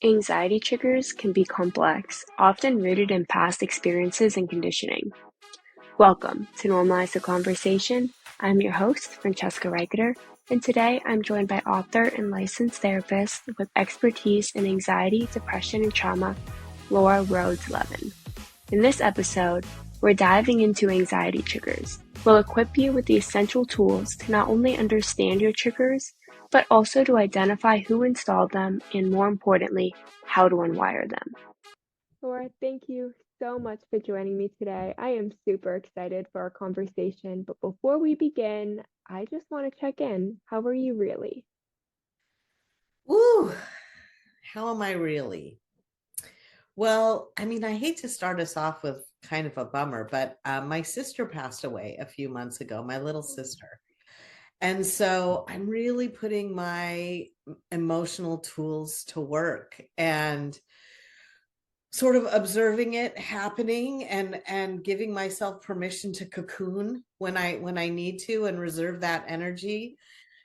Anxiety triggers can be complex, often rooted in past experiences and conditioning. Welcome to Normalize the Conversation. I'm your host, Francesca Reicheter, and today I'm joined by author and licensed therapist with expertise in anxiety, depression, and trauma, Laura Rhodes-Levin. In this episode, we're diving into anxiety triggers. We'll equip you with the essential tools to not only understand your triggers, but also to identify who installed them and, more importantly, how to unwire them. Laura, thank you so much for joining me today. I am super excited for our conversation, but before we begin, I just want to check in. How are you really? Ooh, how am I really? Well, I hate to start us off with kind of a bummer, but my sister passed away a few months ago, my little sister. And so I'm really putting my emotional tools to work and sort of observing it happening and giving myself permission to cocoon when I need to and reserve that energy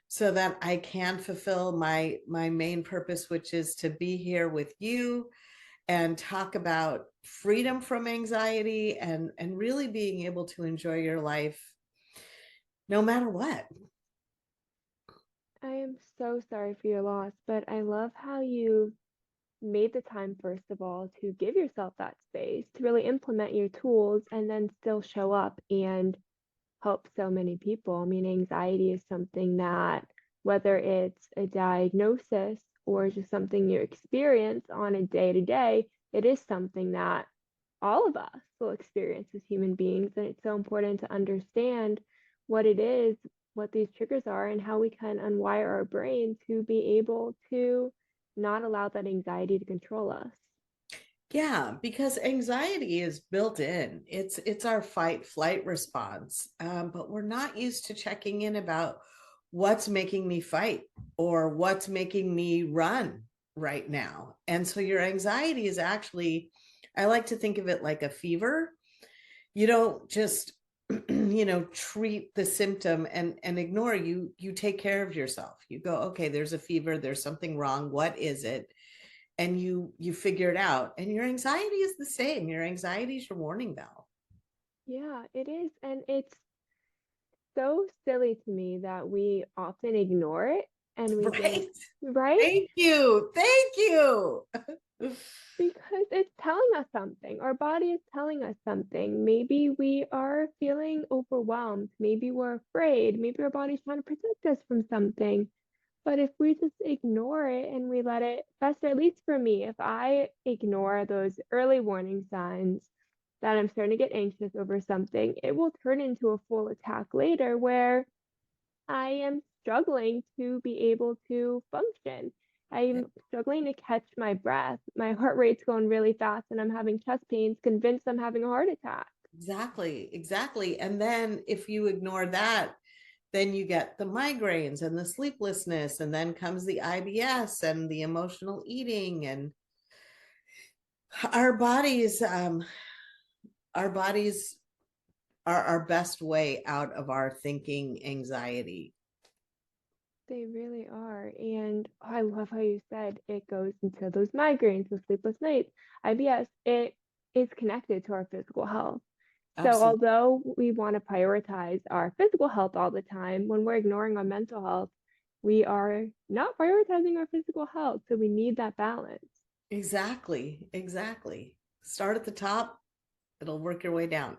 so that I can fulfill my main purpose, which is to be here with you and talk about freedom from anxiety and really being able to enjoy your life no matter what. I am so sorry for your loss, but I love how you made the time, first of all, to give yourself that space to really implement your tools and then still show up and help so many people. I mean, anxiety is something that, whether it's a diagnosis or just something you experience on a day to day, it is something that all of us will experience as human beings. And it's so important to understand what it is, what these triggers are, and how we can unwire our brain to be able to not allow that anxiety to control us. Yeah, because anxiety is built in. It's our fight flight response, but we're not used to checking in about what's making me fight or what's making me run right now. And so your anxiety is actually, I like to think of it like a fever. You don't just treat the symptom and ignore. You take care of yourself. You go, okay, there's a fever, there's something wrong, what is it? And you figure it out. And your anxiety is the same. Your anxiety is your warning bell. Yeah, it is. And it's so silly to me that we often ignore it and we think, Right? right? Thank you. Because it's telling us something. Our body is telling us something. Maybe we are feeling overwhelmed. Maybe we're afraid. Maybe our body's trying to protect us from something. But if we just ignore it and we let it fester, at least for me, if I ignore those early warning signs that I'm starting to get anxious over something, it will turn into a full attack later where I am struggling to be able to function. I'm struggling to catch my breath. My heart rate's going really fast and I'm having chest pains, convinced I'm having a heart attack. Exactly. And then if you ignore that, then you get the migraines and the sleeplessness, and then comes the IBS and the emotional eating. And our bodies, our bodies are our best way out of our thinking anxiety. They really are. And I love how you said it goes into those migraines, the sleepless nights. IBS, it is connected to our physical health. So Absolutely. although we want to prioritize our physical health all the time, when we're ignoring our mental health, we are not prioritizing our physical health. So we need that balance. Exactly. Start at the top, it'll work your way down.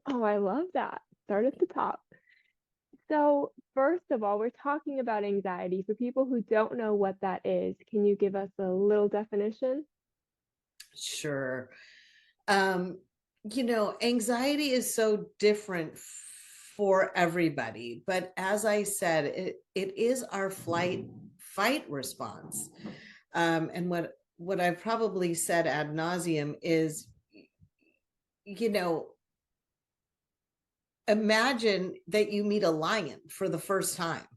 Oh, I love that. Start at the top. So, first of all, we're talking about anxiety. For people who don't know what that is, can you give us a little definition? Sure. Um, Anxiety is so different for everybody, but as I said, it is our flight fight response. And what I've probably said ad nauseum is, you know, imagine that you meet a lion for the first time.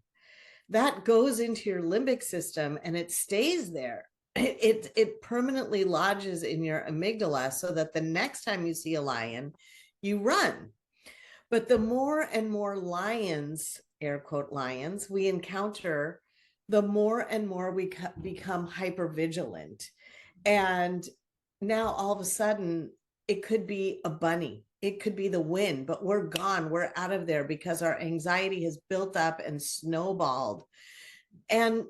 That goes into your limbic system and it stays there. It permanently lodges in your amygdala so that the next time you see a lion, you run. But the more and more lions, air quote lions, we encounter, the more and more we become hyper vigilant. And now all of a sudden, it could be a bunny, it could be the wind, but we're gone, we're out of there because our anxiety has built up and snowballed. And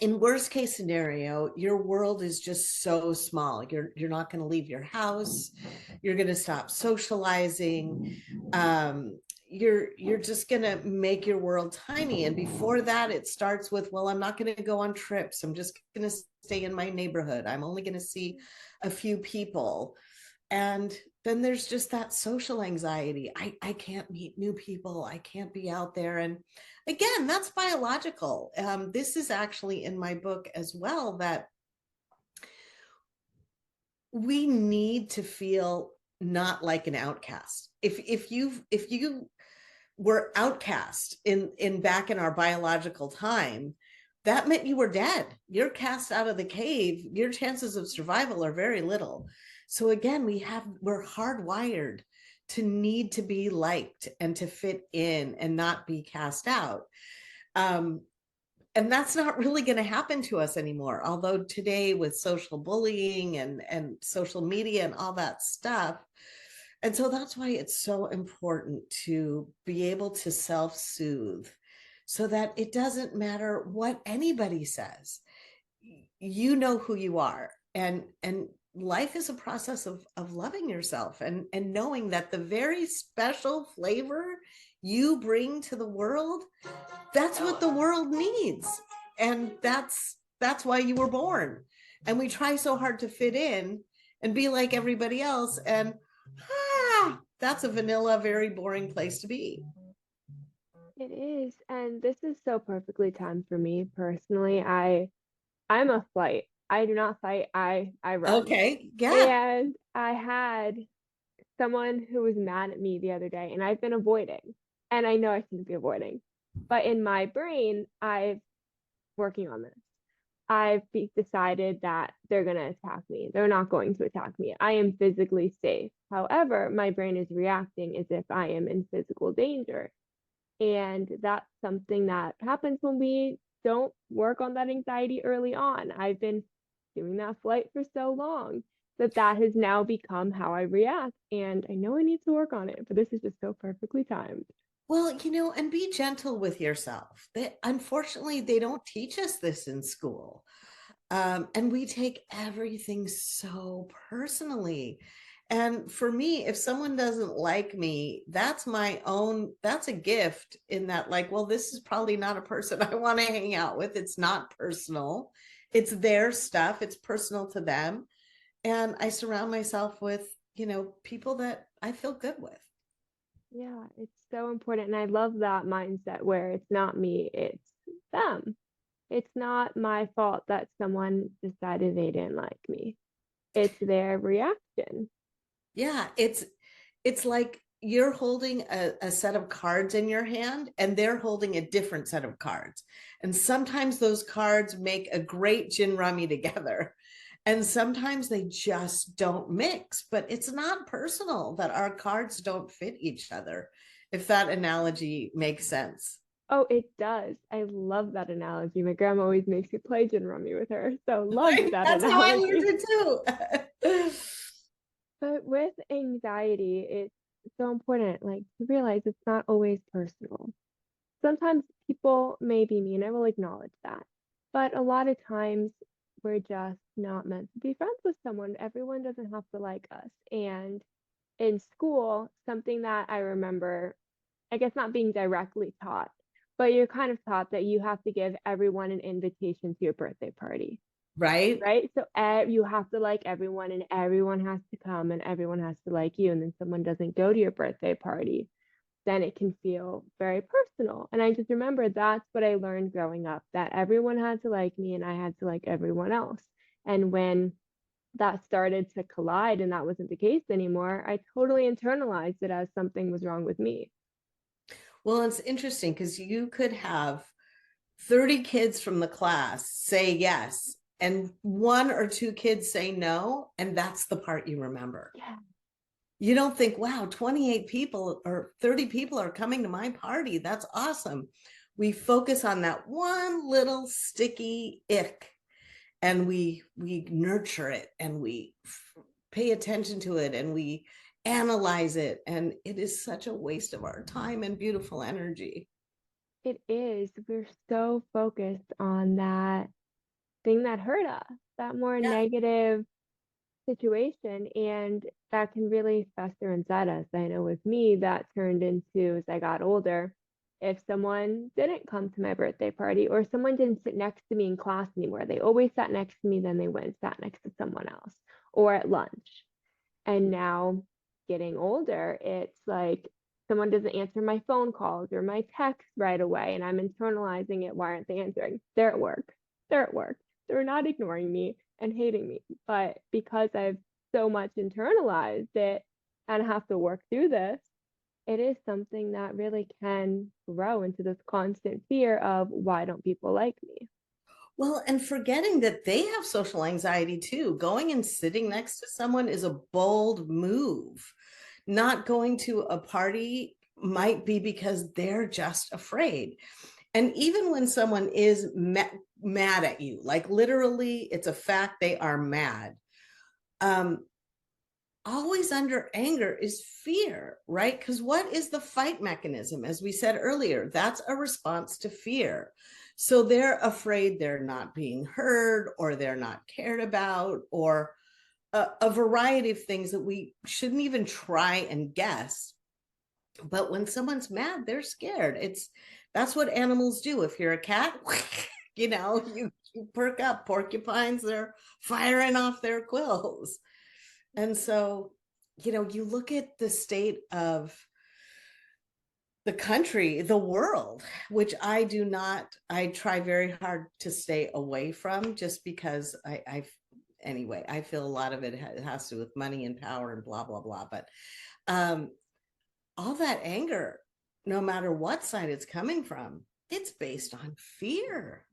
in worst case scenario, your world is just so small. You're not going to leave your house. You're going to stop socializing. You're just going to make your world tiny. And before that, it starts with, well, I'm not going to go on trips. I'm just going to stay in my neighborhood. I'm only going to see a few people. And then there's just that social anxiety. I can't meet new people. I can't be out there. And again, that's biological. This is actually in my book as well, that we need to feel not like an outcast. If you were outcast in back in our biological time, that meant you were dead. You're cast out of the cave. Your chances of survival are very little. So again, we're hardwired to need to be liked and to fit in and not be cast out. And that's not really going to happen to us anymore. Although today with social bullying and social media and all that stuff. And so that's why it's so important to be able to self-soothe so that it doesn't matter what anybody says. You know who you are. And life is a process of loving yourself and knowing that the very special flavor you bring to the world, that's what the world needs. And that's why you were born. And we try so hard to fit in and be like everybody else. And that's a vanilla, very boring place to be. It is, and this is so perfectly timed for me personally. I'm a flight. I do not fight. I run. Okay, yeah. And I had someone who was mad at me the other day, and I've been avoiding. And I know I shouldn't be avoiding, but in my brain, I've working on this. Decided that they're going to attack me. They're not going to attack me. I am physically safe. However, my brain is reacting as if I am in physical danger. And that's something that happens when we don't work on that anxiety early on. I've been doing that flight for so long that has now become how I react. And I know I need to work on it, but this is just so perfectly timed. Well, and be gentle with yourself. Unfortunately, they don't teach us this in school. And we take everything so personally. And for me, if someone doesn't like me, that's a gift in that, like, well, this is probably not a person I want to hang out with. It's not personal. It's their stuff. It's personal to them. And I surround myself with, people that I feel good with. Yeah, it's so important. And I love that mindset where it's not me, it's them. It's not my fault that someone decided they didn't like me. It's their reaction. Yeah, it's like you're holding a set of cards in your hand and they're holding a different set of cards. And sometimes those cards make a great gin rummy together. And sometimes they just don't mix, but it's not personal that our cards don't fit each other, if that analogy makes sense. Oh, it does. I love that analogy. My grandma always makes me play gin rummy with her. So love that That's how I analogy. learned it too. But with anxiety, it's so important, like to realize it's not always personal. Sometimes people may be mean, I will acknowledge that. But a lot of times we're just not meant to be friends with someone. Everyone doesn't have to like us. And in school, something that I remember, I guess not being directly taught, but you're kind of taught that you have to give everyone an invitation to your birthday party, Right? right? So you have to like everyone and everyone has to come and everyone has to like you. And then someone doesn't go to your birthday party, then it can feel very personal. And I just remember that's what I learned growing up, that everyone had to like me and I had to like everyone else. And when that started to collide and that wasn't the case anymore, I totally internalized it as something was wrong with me. Well, it's interesting because you could have 30 kids from the class say yes, and one or two kids say no, and that's the part you remember. Yeah. You don't think, wow, 28 people or 30 people are coming to my party. That's awesome. We focus on that one little sticky ick, and we nurture it, and we pay attention to it, and we analyze it, and it is such a waste of our time and beautiful energy. It is. We're so focused on that thing that hurt us, that more Yeah. negative situation, and that can really fester inside us. I know with me, that turned into, as I got older, if someone didn't come to my birthday party or someone didn't sit next to me in class anymore, they always sat next to me, then they went and sat next to someone else or at lunch. And now getting older, it's like someone doesn't answer my phone calls or my texts right away, and I'm internalizing it. Why aren't they answering? They're at work. They're at work. They're not ignoring me and hating me. But because I've so much internalized it and I have to work through this, it is something that really can grow into this constant fear of why don't people like me? Well, and forgetting that they have social anxiety too. Going and sitting next to someone is a bold move. Not going to a party might be because they're just afraid. And even when someone is mad at you, like literally, it's a fact they are mad. Um, Always under anger is fear, right? Because what is the fight mechanism? As we said earlier, that's a response to fear. So they're afraid they're not being heard, or they're not cared about, or a variety of things that we shouldn't even try and guess. But when someone's mad, they're scared. That's what animals do. If you're a cat, you perk up. Porcupines, they're firing off their quills. And so, you look at the state of the country, the world, which I try very hard to stay away from, just because anyway, I feel a lot of it has to do with money and power and blah, blah, blah. But um, all that anger, no matter what side it's coming from, it's based on fear.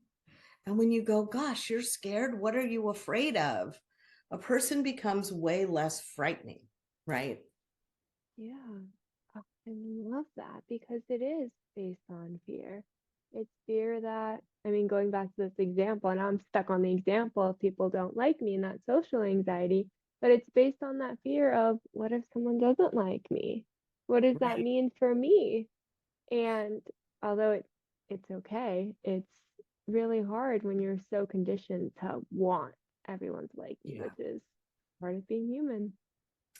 And when you go, gosh, you're scared, what are you afraid of? A person becomes way less frightening, right? Yeah, I love that because it is based on fear. It's fear that, I mean, going back to this example, and I'm stuck on the example of people don't like me and that social anxiety, but it's based on that fear of what if someone doesn't like me? What does that Right. mean for me? And although it's okay, it's really hard when you're so conditioned to want everyone's liking, Yeah. which is part of being human.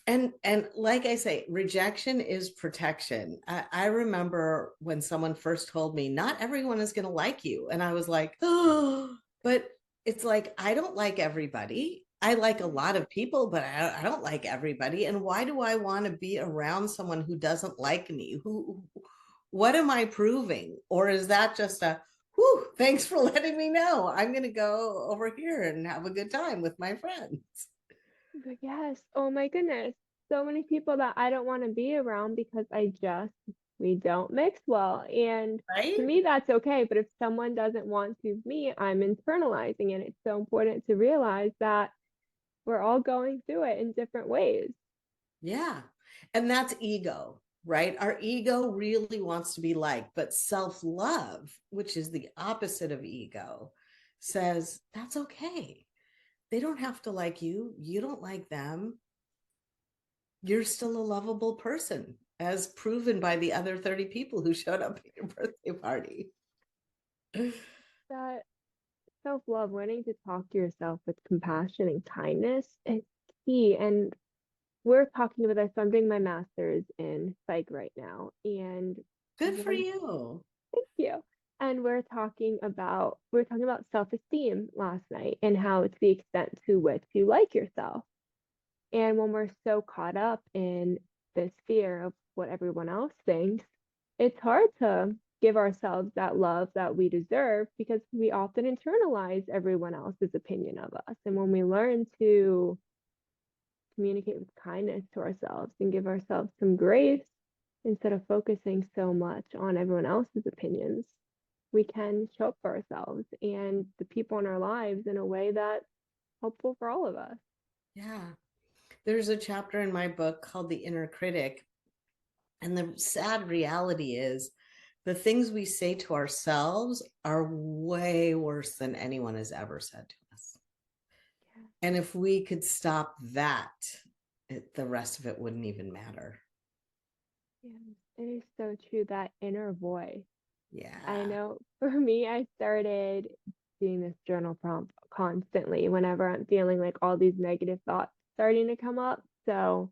And like I say, rejection is protection. I remember when someone first told me not everyone is going to like you, and I was like, oh, but it's like I don't like everybody. I like a lot of people, but I don't like everybody. And why do I want to be around someone who doesn't like me? What am I proving? Or is that just a whew, thanks for letting me know. I'm going to go over here and have a good time with my friends. But yes, oh my goodness. So many people that I don't want to be around because we don't mix well. And to Right? me, that's okay. But if someone doesn't want to me, I'm internalizing it. It's so important to realize that we're all going through it in different ways. Yeah. And that's ego, right? Our ego really wants to be liked, but self love, which is the opposite of ego, says that's okay. They don't have to like you. You don't like them. You're still a lovable person, as proven by the other 30 people who showed up at your birthday party. That self-love, learning to talk to yourself with compassion and kindness is key. And we're talking about this. So I'm doing my master's in psych right now, and Good for one you. thank you. And we're talking about self-esteem last night and how it's the extent to which you like yourself. And when we're so caught up in this fear of what everyone else thinks, it's hard to give ourselves that love that we deserve because we often internalize everyone else's opinion of us. And when we learn to communicate with kindness to ourselves and give ourselves some grace instead of focusing so much on everyone else's opinions, we can show up for ourselves and the people in our lives in a way that's helpful for all of us. Yeah. There's a chapter in my book called The Inner Critic. And the sad reality is the things we say to ourselves are way worse than anyone has ever said to us. And if we could stop that, the rest of it wouldn't even matter. Yeah, it is so true, that inner voice. I Yeah. know for me, I started doing this journal prompt constantly whenever I'm feeling like all these negative thoughts starting to come up. So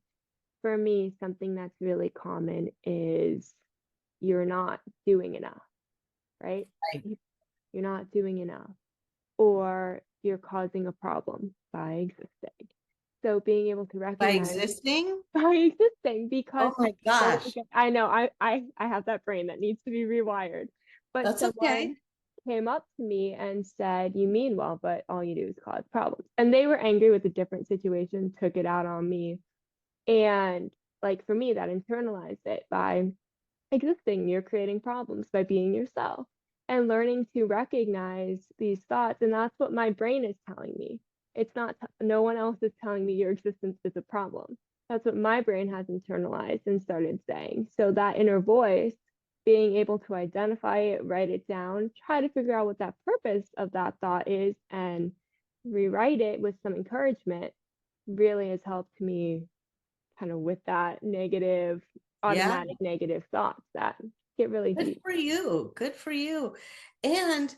for me, something that's really common is you're not doing enough, right? Right. You're not doing enough, or you're causing a problem by existing. So being able to By recognize existing? by existing, Oh because my gosh. okay, I know I have that brain that needs to be rewired. But That's okay. someone came up to me and said, "You mean well, but all you do is cause problems." And they were angry with a different situation, took it out on me. And like for me, that internalized it by existing. You're creating problems by being yourself and learning to recognize these thoughts. And that's what my brain is telling me. It's not, no one else is telling me your existence is a problem. That's what my brain has internalized and started saying. So that inner voice, being able to identify it, write it down, try to figure out what that purpose of that thought is, and rewrite it with some encouragement really has helped me kind of with that negative, Yeah. automatic negative thoughts that get really Good deep. for you. Good for you. And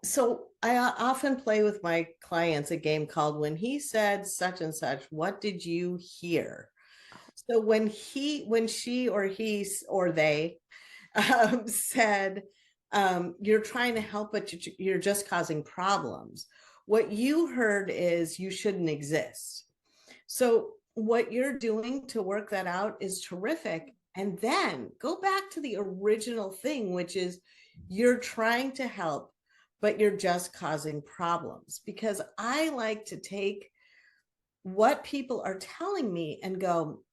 so I often play with my clients a game called When He Said Such and Such, What Did You Hear? So when she or he or they said, you're trying to help, but you're just causing problems. What you heard is you shouldn't exist. So what you're doing to work that out is terrific. And then go back to the original thing, which is you're trying to help, but you're just causing problems. Because I like to take what people are telling me and go,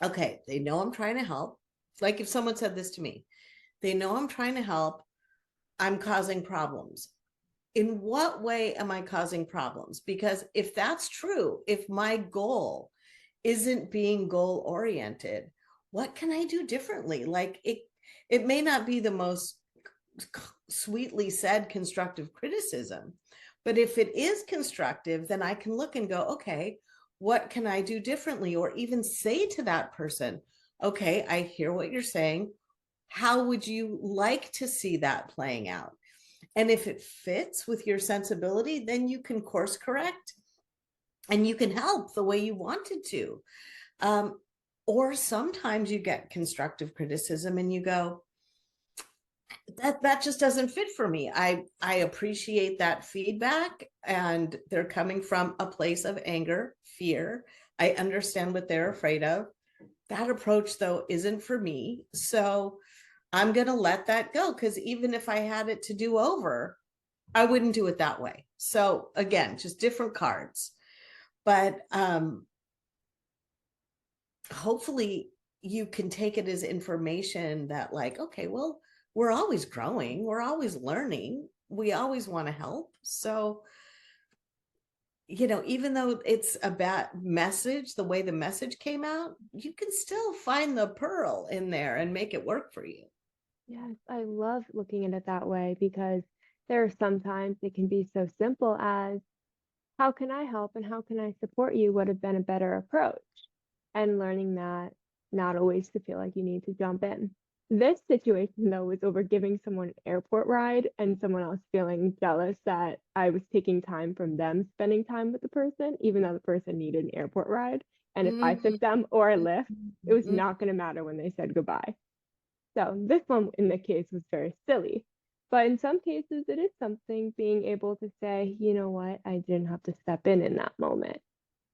okay, they know I'm trying to help. Like if someone said this to me, they know I'm trying to help, I'm causing problems. In what way am I causing problems? Because if that's true, if my goal isn't being goal oriented, what can I do differently? Like it may not be the most sweetly said constructive criticism, but if it is constructive, then I can look and go, okay, what can I do differently? Or even say to that person, okay, I hear what you're saying. How would you like to see that playing out? And if it fits with your sensibility, then you can course correct and you can help the way you wanted to. Um, or sometimes you get constructive criticism and you go, that just doesn't fit for me. I appreciate that feedback, and they're coming from a place of anger, fear. I understand what they're afraid of. That approach though isn't for me. So I'm going to let that go, because even if I had it to do over, I wouldn't do it that way. So again, just different cards. But hopefully you can take it as information that, like, okay, well, we're always growing, we're always learning, we always want to help. So, even though it's a bad message, the way the message came out, you can still find the pearl in there and make it work for you. Yes, I love looking at it that way, because there are sometimes it can be so simple as, how can I help and how can I support you, would have been a better approach. And learning that not always to feel like you need to jump in. This situation, though, was over giving someone an airport ride and someone else feeling jealous that I was taking time from them spending time with the person, even though the person needed an airport ride. And if I took them or a Lyft, it was not going to matter when they said goodbye. So this one in the case was very silly. But in some cases, it is something being able to say, you know what, I didn't have to step in that moment.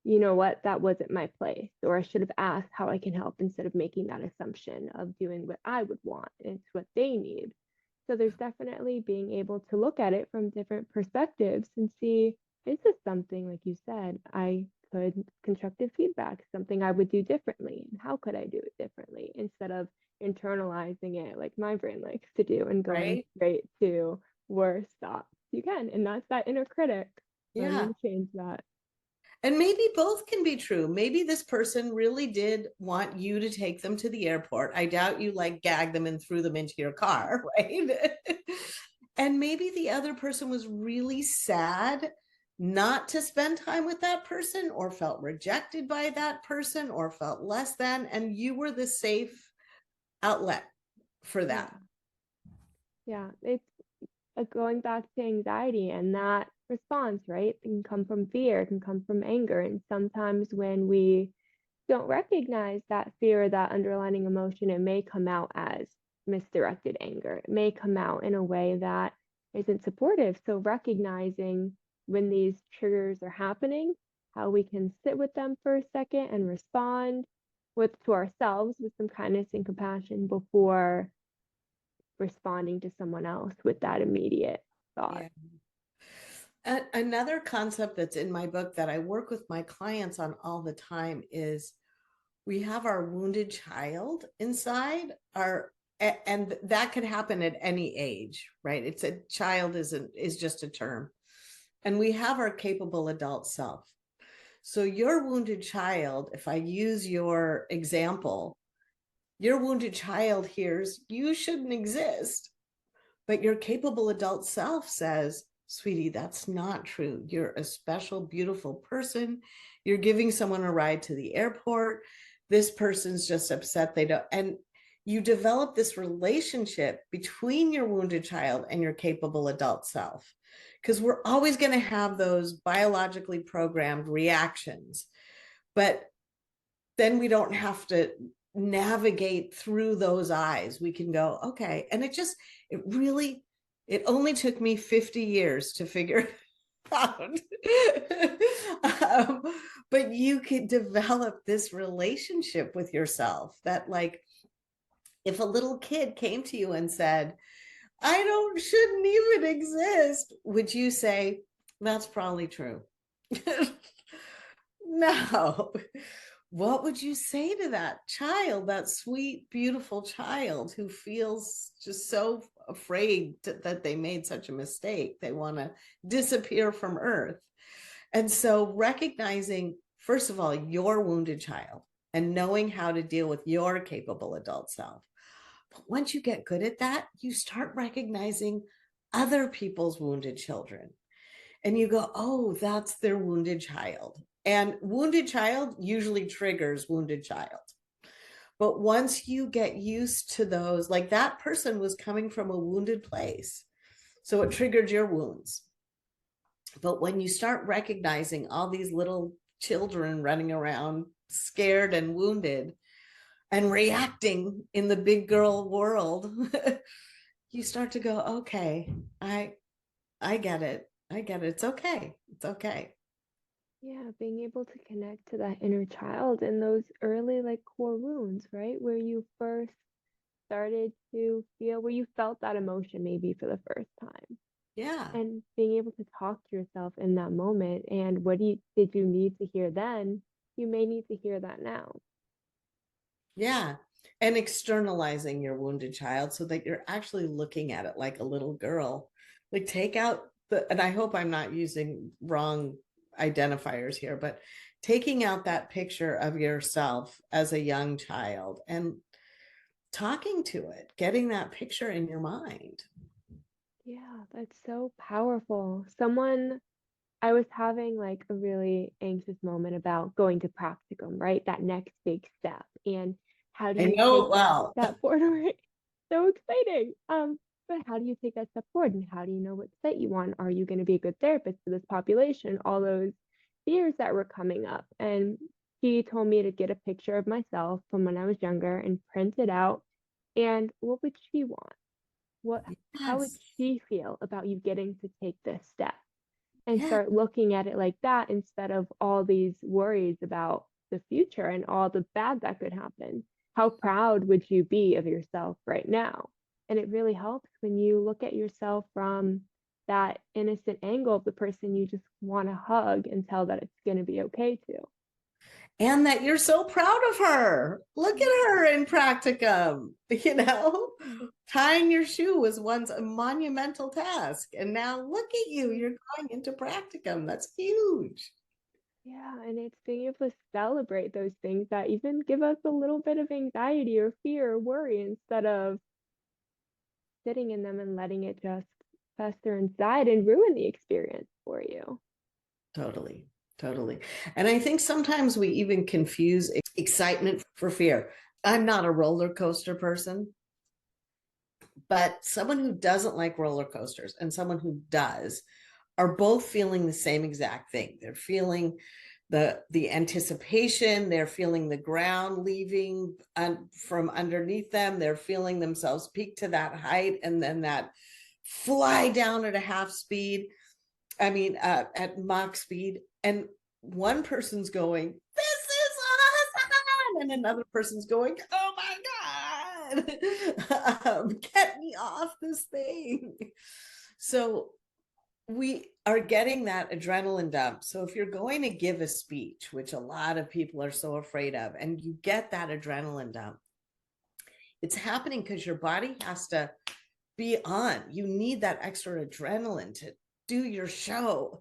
You know what, that wasn't my place. Or I should have asked how I can help instead of making that assumption of doing what I would want. It's what they need. So there's definitely being able to look at it from different perspectives and see, is this something, like you said, I could constructive feedback, something I would do differently? And how could I do it differently instead of internalizing it like my brain likes to do and going Right? straight to worst thoughts you can. And that's that inner critic, Yeah. learning to change that. And maybe both can be true. Maybe this person really did want you to take them to the airport. I doubt you like gagged them and threw them into your car, right? And maybe the other person was really sad not to spend time with that person, or felt rejected by that person, or felt less than, and you were the safe outlet for that. Yeah. It's going back to anxiety and that response, right? It can come from fear, it can come from anger. And sometimes when we don't recognize that fear or that underlying emotion, it may come out as misdirected anger. It may come out in a way that isn't supportive. So recognizing when these triggers are happening, how we can sit with them for a second and respond with to ourselves with some kindness and compassion before responding to someone else with that immediate thought. Another concept that's in my book that I work with my clients on all the time is we have our wounded child inside our, and that could happen at any age, right? It's a child is just a term. And we have our capable adult self. So your wounded child, if I use your example, your wounded child hears you shouldn't exist, but your capable adult self says, sweetie, that's not true. You're a special, beautiful person. You're giving someone a ride to the airport. This person's just upset they don't. And you develop this relationship between your wounded child and your capable adult self, because we're always going to have those biologically programmed reactions, but then we don't have to navigate through those eyes. We can go, okay. And it only took me 50 years to figure out. But you could develop this relationship with yourself that, like, if a little kid came to you and said, shouldn't even exist, would you say, that's probably true? No. What would you say to that child, that sweet, beautiful child who feels just so afraid that they made such a mistake? They want to disappear from Earth. And so recognizing, first of all, your wounded child and knowing how to deal with your capable adult self. But once you get good at that, you start recognizing other people's wounded children. And you go, oh, that's their wounded child. And wounded child usually triggers wounded child. But once you get used to those, like that person was coming from a wounded place, so it triggered your wounds. But when you start recognizing all these little children running around scared and wounded and reacting in the big girl world, you start to go, okay, I get it. I get it. It's okay. It's okay. Yeah, being able to connect to that inner child and those early like core wounds, right? Where you first started to feel, where you felt that emotion maybe for the first time. Yeah. And being able to talk to yourself in that moment and did you need to hear then? You may need to hear that now. Yeah. And externalizing your wounded child so that you're actually looking at it like a little girl. Like take out and I hope I'm not using wrong identifiers here, but taking out that picture of yourself as a young child and talking to it, getting that picture in your mind. Yeah, that's so powerful. I was having like a really anxious moment about going to practicum, right? That next big step. And how do I you know take it that well. step forward? So exciting. But how do you take that step forward? And how do you know what set you want? Are you going to be a good therapist for this population? All those fears that were coming up. And he told me to get a picture of myself from when I was younger and print it out. And what would she want? How would Yes. she feel about you getting to take this step? And Yeah. start looking at it like that instead of all these worries about the future and all the bad that could happen. How proud would you be of yourself right now? And it really helps when you look at yourself from that innocent angle of the person you just want to hug and tell that it's going to be okay too. And that you're so proud of her. Look at her in practicum. Tying your shoe was once a monumental task, and now look at you, you're going into practicum. That's huge. Yeah, and it's being able to celebrate those things that even give us a little bit of anxiety or fear or worry instead of sitting in them and letting it just fester inside and ruin the experience for you. Totally, totally. And I think sometimes we even confuse excitement for fear. I'm not a roller coaster person, but someone who doesn't like roller coasters and someone who does are both feeling the same exact thing. They're feeling the anticipation, they're feeling the ground leaving from underneath them, they're feeling themselves peak to that height and then that fly down at a half speed, at Mach speed. And one person's going, this is awesome. And another person's going, oh my God, get me off this thing. So we are getting that adrenaline dump. So if you're going to give a speech, which a lot of people are so afraid of, and you get that adrenaline dump, it's happening because your body has to be on. You need that extra adrenaline to do your show.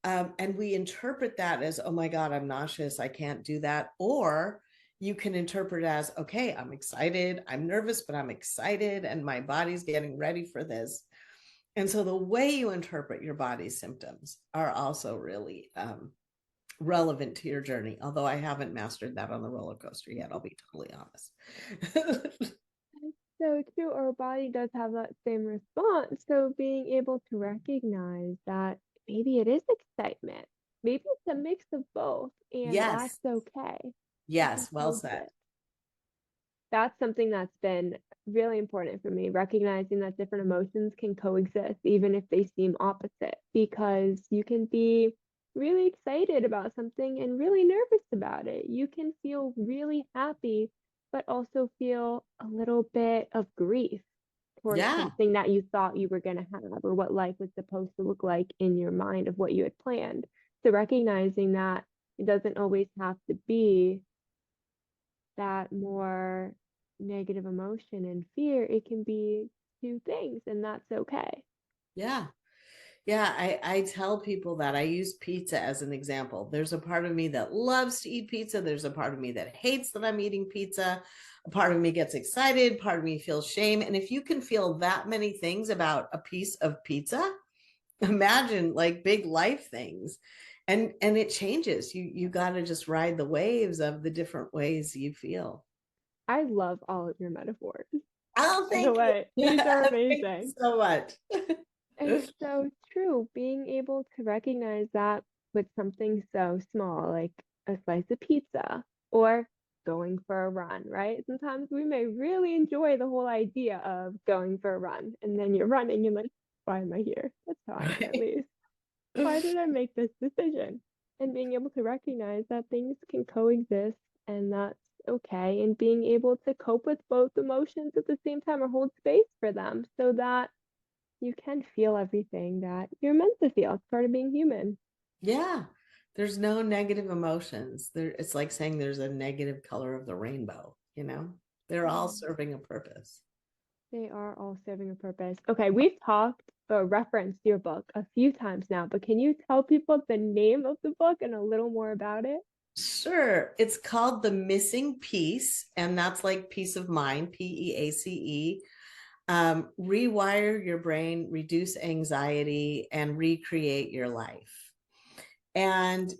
And we interpret that as, oh my God, I'm nauseous, I can't do that. Or you can interpret it as, okay, I'm excited, I'm nervous, but I'm excited, and my body's getting ready for this. And so the way you interpret your body's symptoms are also really relevant to your journey. Although I haven't mastered that on the roller coaster yet, I'll be totally honest. So true, our body does have that same response. So being able to recognize that maybe it is excitement, maybe it's a mix of both, and Yes. that's okay. It can Yes. Well said. coexist. That's something that's been really important for me, recognizing that different emotions can coexist, even if they seem opposite, because you can be really excited about something and really nervous about it. You can feel really happy, but also feel a little bit of grief towards Yeah. something that you thought you were going to have or what life was supposed to look like in your mind of what you had planned. So recognizing that it doesn't always have to be that more negative emotion and fear, it can be two things, and that's okay. Yeah. Yeah, I tell people that I use pizza as an example. There's a part of me that loves to eat pizza. There's a part of me that hates that I'm eating pizza. A part of me gets excited. Part of me feels shame. And if you can feel that many things about a piece of pizza, imagine like big life things. And it changes. You got to just ride the waves of the different ways you feel. I love all of your metaphors. Oh, By the thank you. way, these are Thank you amazing. so much. It's so true. Being able to recognize that with something so small, like a slice of pizza or going for a run, right? Sometimes we may really enjoy the whole idea of going for a run, and then you're running and like, why am I here? That's how I am, at least. Why did I make this decision? And being able to recognize that things can coexist and that's okay, and being able to cope with both emotions at the same time or hold space for them so that you can feel everything that you're meant to feel. It's part of being human. Yeah, there's no negative emotions. It's like saying there's a negative color of the rainbow, you know? They're all Mm. serving a purpose. They are all serving a purpose. Okay, we've talked or referenced your book a few times now, but can you tell people the name of the book and a little more about it? Sure. It's called The Missing Piece, and that's like peace of mind, PEACE. Rewire your brain, reduce anxiety, and recreate your life. And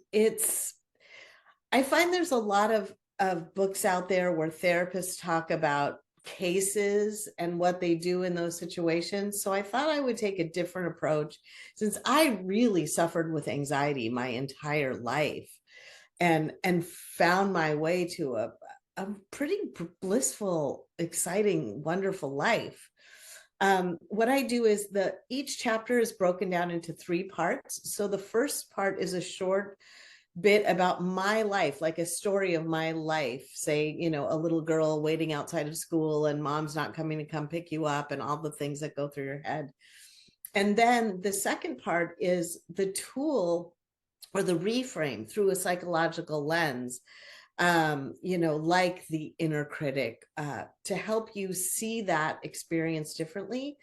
I find there's a lot of books out there where therapists talk about cases and what they do in those situations. So I thought I would take a different approach since I really suffered with anxiety my entire life and found my way to a pretty blissful, exciting, wonderful life. What I do is each chapter is broken down into 3 parts. So the first part is a short bit about my life, like a story of my life, say, a little girl waiting outside of school and mom's not coming to come pick you up and all the things that go through your head. And then the second part is the tool or the reframe through a psychological lens, like the inner critic, to help you see that experience differently.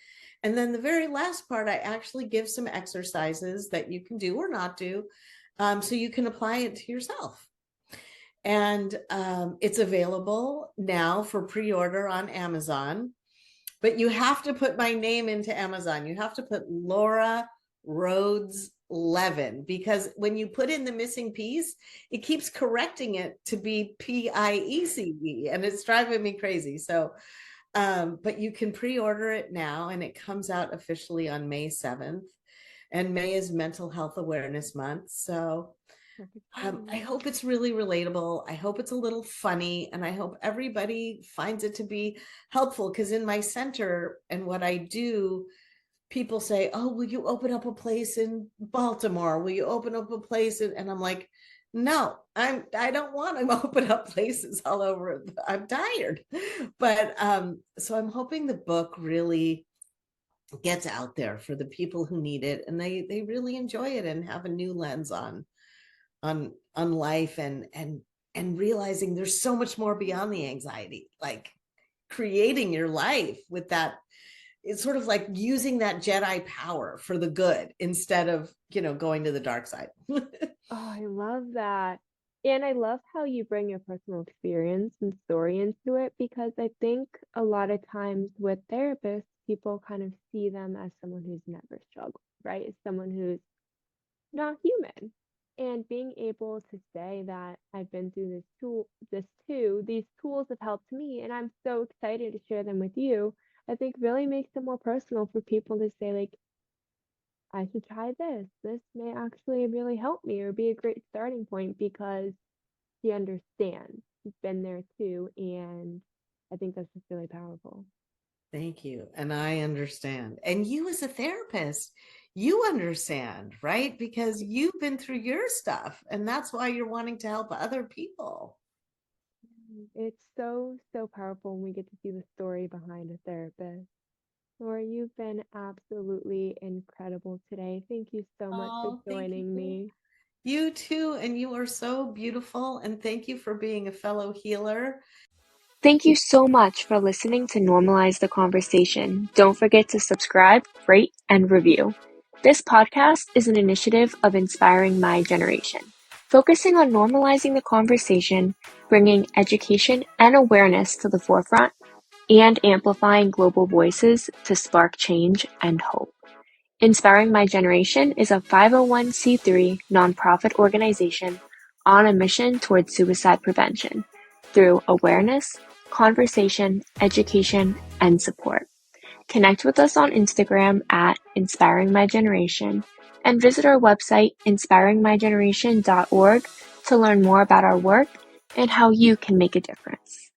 And then the very last part, I actually give some exercises that you can do or not do so you can apply it to yourself. And it's available now for pre-order on Amazon, but you have to put my name into Amazon. You have to put Laura Rhodes-Levin, because when you put in the missing piece, it keeps correcting it to be Piece, and it's driving me crazy. So, but you can pre-order it now, and it comes out officially on May 7th. And May is Mental Health Awareness Month. So I hope it's really relatable. I hope it's a little funny, and I hope everybody finds it to be helpful, because in my center and what I do, people say, oh, will you open up a place in Baltimore? Will you open up a place? And I'm like, no, I don't want to open up places all over. I'm tired. But so I'm hoping the book really gets out there for the people who need it, and they really enjoy it and have a new lens on life, and realizing there's so much more beyond the anxiety, like creating your life with that. It's sort of like using that Jedi power for the good instead of, going to the dark side. Oh, I love that. And I love how you bring your personal experience and story into it, because I think a lot of times with therapists, people kind of see them as someone who's never struggled, right? As someone who's not human. And being able to say that I've been through this too, these tools have helped me, and I'm so excited to share them with you, I think really makes it more personal for people to say, like, I should try this. This may actually really help me or be a great starting point, because he understands. He's been there too, and I think that's just really powerful. Thank you. And I understand. And you, as a therapist, you understand, right? Because you've been through your stuff, and that's why you're wanting to help other people. It's so, so powerful when we get to see the story behind a therapist. Laura, you've been absolutely incredible today. Thank you so much for Oh, thank joining you. me. You too. And you are so beautiful. And thank you for being a fellow healer. Thank you so much for listening to Normalize the Conversation. Don't forget to subscribe, rate, and review. This podcast is an initiative of Inspiring My Generation, focusing on normalizing the conversation, bringing education and awareness to the forefront, and amplifying global voices to spark change and hope. Inspiring My Generation is a 501c3 nonprofit organization on a mission towards suicide prevention through awareness, conversation, education, and support. Connect with us on Instagram at Inspiring My Generation, and visit our website inspiringmygeneration.org to learn more about our work and how you can make a difference.